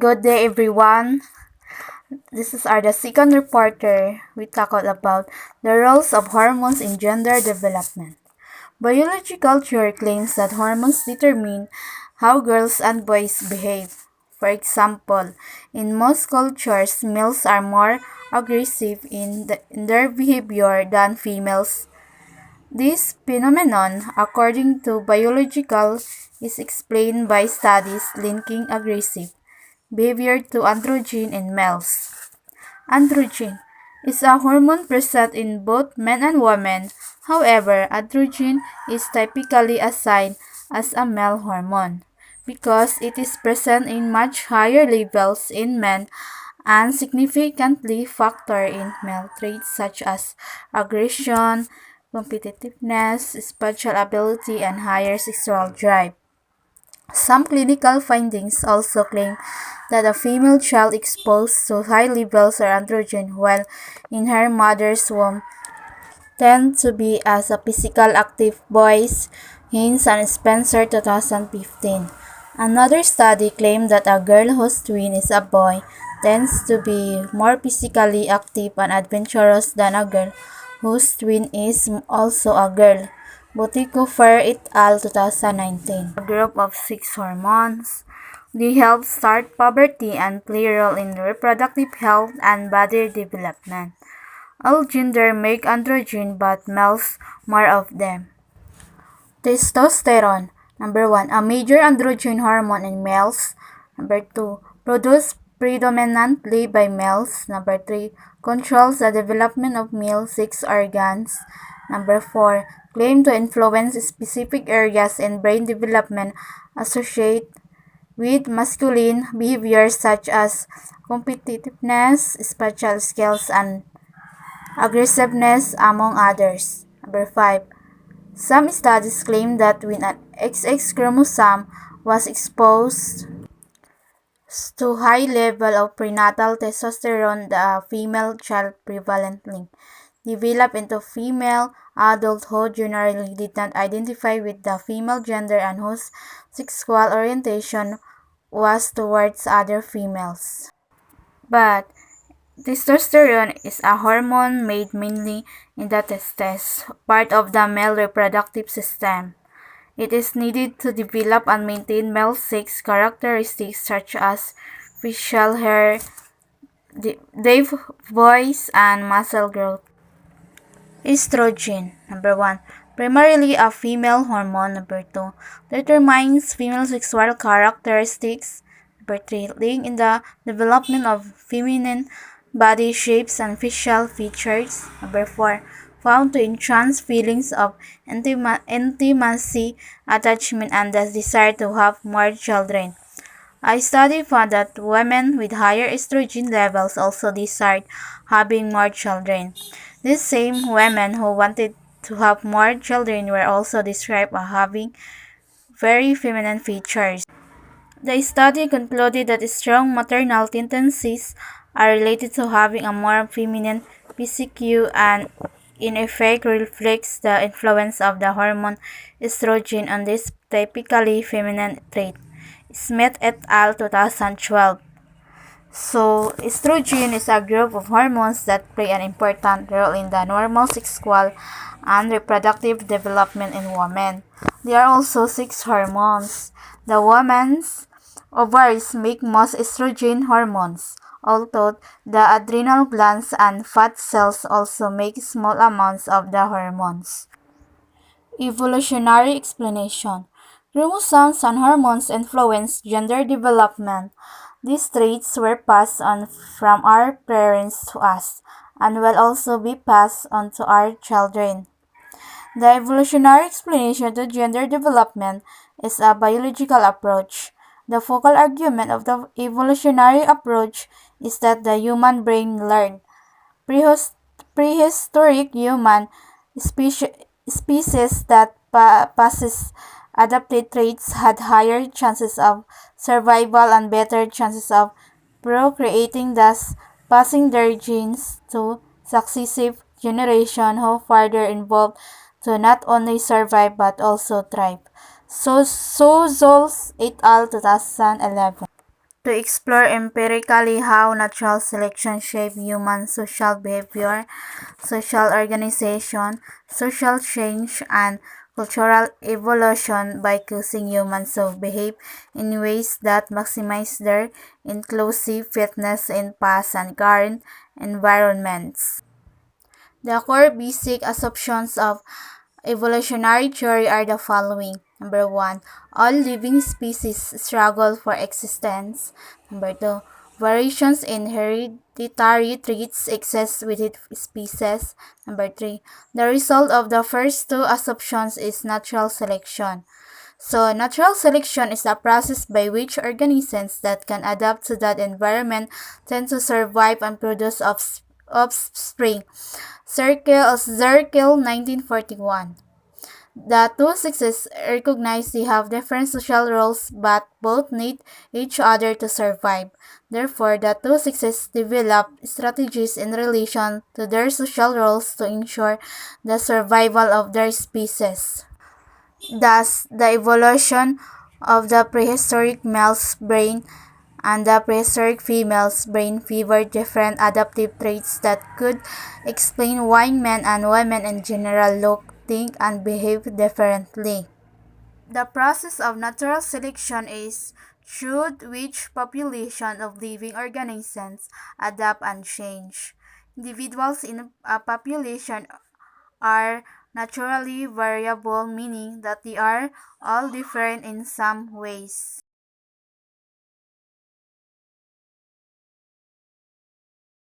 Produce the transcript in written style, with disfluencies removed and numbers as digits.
Good day, everyone. This is our the second reporter. We tackled about the roles of hormones in gender development. Biological theory claims that hormones determine how girls and boys behave. For example, in most cultures, males are more aggressive in their behavior than females. This phenomenon, according to biological, is explained by studies linking aggressive behavior to androgen in males. Androgen is a hormone present in both men and women. However, androgen is typically assigned as a male hormone because it is present in much higher levels in men and significantly factor in male traits such as aggression, competitiveness, spatial ability, and higher sexual drive. Some clinical findings also claim that a female child exposed to high levels of androgen while in her mother's womb tend to be as a physical active boys, Haynes and Spencer 2015. Another study claimed that a girl whose twin is a boy tends to be more physically active and adventurous than a girl whose twin is also a girl. Butikofer et al. 2019. A group of 6 hormones. They help start puberty and play a role in reproductive health and body development. All gender make androgen but males more of them. Testosterone. Number 1. A major androgen hormone in males. Number 2. Produced predominantly by males. Number 3. Controls the development of male sex organs. Number 4. Claim to influence specific areas in brain development associated with masculine behaviors such as competitiveness, spatial skills, and aggressiveness, among others. Number 5. Some studies claim that when an XX chromosome was exposed to high level of prenatal testosterone, the female child prevalently developed into female adult who generally did not identify with the female gender and whose sexual orientation was towards other females. But testosterone is a hormone made mainly in the testes, part of the male reproductive system. It is needed to develop and maintain male sex characteristics such as facial hair, deep voice, and muscle growth. Estrogen. Number 1. Primarily a female hormone. Number 2. Determines female sexual characteristics. Number 3. Leading in the development of feminine body shapes and facial features. Number 4. Found to enhance feelings of intimacy, attachment, and the desire to have more children. A study found that women with higher estrogen levels also desired having more children. These same women who wanted to have more children were also described as having very feminine features. The study concluded that strong maternal tendencies are related to having a more feminine physique and in effect reflects the influence of the hormone estrogen on this typically feminine trait. Smith et al. 2012. So, estrogen is a group of hormones that play an important role in the normal sexual and reproductive development in women. There are also 6 hormones. The woman's ovaries make most estrogen hormones, although the adrenal glands and fat cells also make small amounts of the hormones. Evolutionary explanation. Chromosomes and hormones influence gender development. These traits were passed on from our parents to us and will also be passed on to our children. The evolutionary explanation to gender development is a biological approach. The focal argument of the evolutionary approach is that the human brain learned. Prehistoric human species that possess adapted traits had higher chances of survival and better chances of procreating, thus passing their genes to successive generations who further evolved to not only survive but also thrive. So Zols et al. 2011. to explore empirically how natural selection shapes human social behavior, social organization, social change, and cultural evolution by causing humans to behave in ways that maximize their inclusive fitness in past and current environments. The core basic assumptions of evolutionary theory are the following. Number one, all living species struggle for existence. Number two, variations in hereditary traits exist within species. Number three, the result of the first two assumptions is natural selection. So, natural selection is a process by which organisms that can adapt to that environment tend to survive and produce offspring. Zirkel 1941. The two sexes recognize they have different social roles but both need each other to survive. Therefore, the two sexes develop strategies in relation to their social roles to ensure the survival of their species. Thus, the evolution of the prehistoric male's brain and the prehistoric female's brain favored different adaptive traits that could explain why men and women in general look, think, and behave differently. The process of natural selection is through which population of living organisms adapt and change. Individuals in a population are naturally variable, meaning that they are all different in some ways.